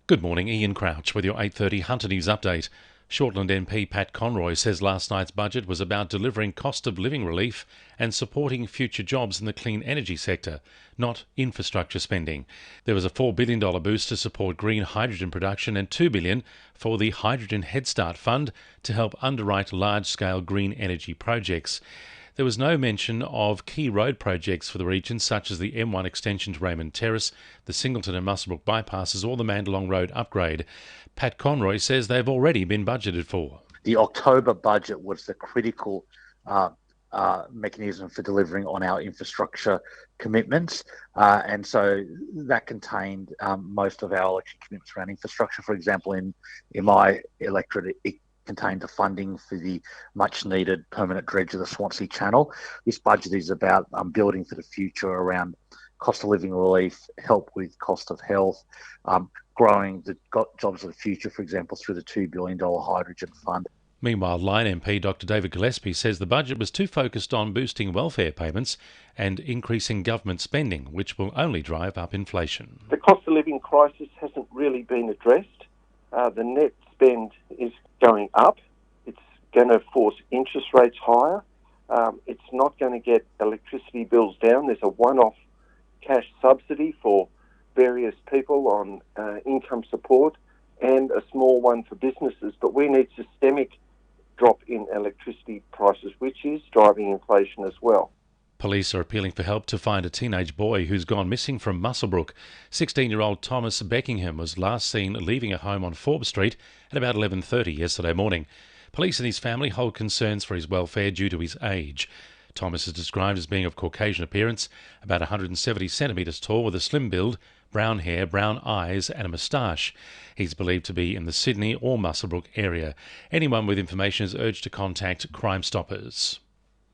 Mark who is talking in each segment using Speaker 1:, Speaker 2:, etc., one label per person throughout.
Speaker 1: Good morning, Ian Crouch with your 8:30 Hunter News update. Shortland MP Pat Conroy says last night's budget was about delivering cost of living relief and supporting future jobs in the clean energy sector, not infrastructure spending. There was a $4 billion boost to support green hydrogen production and $2 billion for the Hydrogen Head Start Fund to help underwrite large-scale green energy projects. There was no mention of key road projects for the region, such as the M1 extension to Raymond Terrace, the Singleton and Muswellbrook bypasses, or the Mandalong Road upgrade. Pat Conroy says they've already been budgeted for.
Speaker 2: The October budget was the critical mechanism for delivering on our infrastructure commitments, and so that contained most of our election commitments around infrastructure. For example, in my electorate, it contained the funding for the much-needed permanent dredge of the Swansea Channel. This budget is about building for the future around cost of living relief, help with cost of health, growing the jobs of the future, for example, through the $2 billion hydrogen fund.
Speaker 1: Meanwhile, Line MP Dr David Gillespie says the budget was too focused on boosting welfare payments and increasing government spending, which will only drive up inflation.
Speaker 3: The cost of living crisis hasn't really been addressed. The net spend is going up. It's going to force interest rates higher. It's not going to get electricity bills down. There's a one-off cash subsidy for various people on income support and a small one for businesses. But we need systemic drop in electricity prices, which is driving inflation as well.
Speaker 1: Police are appealing for help to find a teenage boy who's gone missing from Muswellbrook. 16-year-old Thomas Beckingham was last seen leaving a home on Forbes Street at about 11:30 yesterday morning. Police and his family hold concerns for his welfare due to his age. Thomas is described as being of Caucasian appearance, about 170 centimetres tall, with a slim build, brown hair, brown eyes and a moustache. He's believed to be in the Sydney or Muswellbrook area. Anyone with information is urged to contact Crime Stoppers.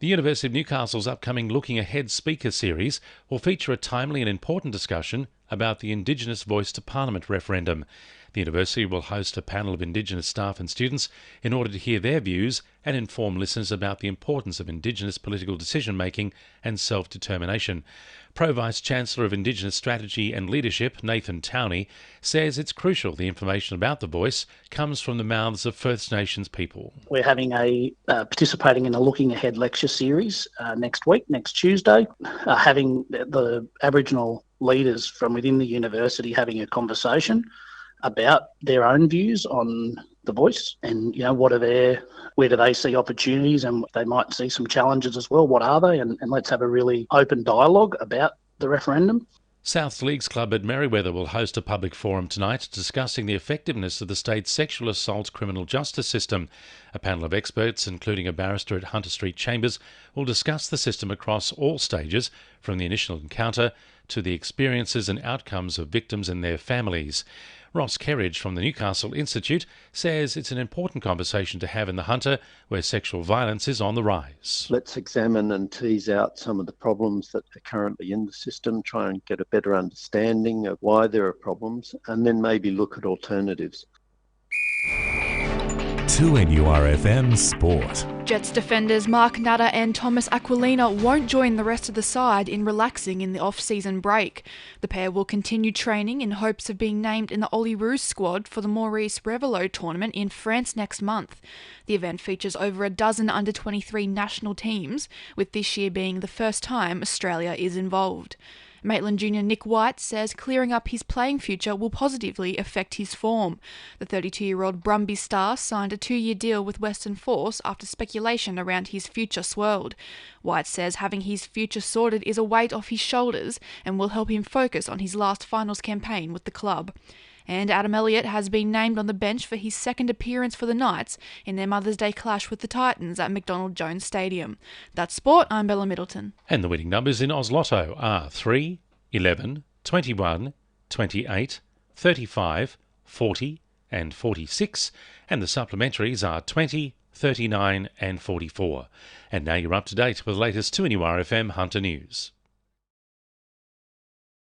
Speaker 1: The University of Newcastle's upcoming Looking Ahead speaker series will feature a timely and important discussion about the Indigenous Voice to Parliament referendum. The university will host a panel of Indigenous staff and students in order to hear their views and inform listeners about the importance of Indigenous political decision-making and self-determination. Pro-Vice-Chancellor of Indigenous Strategy and Leadership, Nathan Towney, says it's crucial the information about the voice comes from the mouths of First Nations people.
Speaker 4: We're having participating in a Looking Ahead lecture series next week, next Tuesday, having the Aboriginal leaders from within the university having a conversation about their own views on the voice and, where do they see opportunities, and they might see some challenges as well. What are they? And let's have a really open dialogue about the referendum.
Speaker 1: Souths Leagues Club at Merewether will host a public forum tonight discussing the effectiveness of the state's sexual assault criminal justice system. A panel of experts, including a barrister at Hunter Street Chambers, will discuss the system across all stages, from the initial encounter to the experiences and outcomes of victims and their families. Ross Kerridge from the Newcastle Institute says it's an important conversation to have in the Hunter, where sexual violence is on the rise.
Speaker 5: Let's examine and tease out some of the problems that are currently in the system, try and get a better understanding of why there are problems, and then maybe look at alternatives.
Speaker 6: 2NURFM Sport.
Speaker 7: Jets defenders Mark Nutter and Thomas Aquilina won't join the rest of the side in relaxing in the off-season break. The pair will continue training in hopes of being named in the Ollie Roos squad for the Maurice Revelot tournament in France next month. The event features over a dozen under-23 national teams, with this year being the first time Australia is involved. Maitland junior Nick White says clearing up his playing future will positively affect his form. The 32-year-old Brumby star signed a 2-year deal with Western Force after speculation around his future swirled. White says having his future sorted is a weight off his shoulders and will help him focus on his last finals campaign with the club. And Adam Elliott has been named on the bench for his second appearance for the Knights in their Mother's Day clash with the Titans at McDonald Jones Stadium. That's sport. I'm Bella Middleton.
Speaker 1: And the winning numbers in Oz Lotto are 3, 11, 21, 28, 35, 40 and 46, and the supplementaries are 20, 39 and 44. And now you're up to date with the latest 2NURFM Hunter News.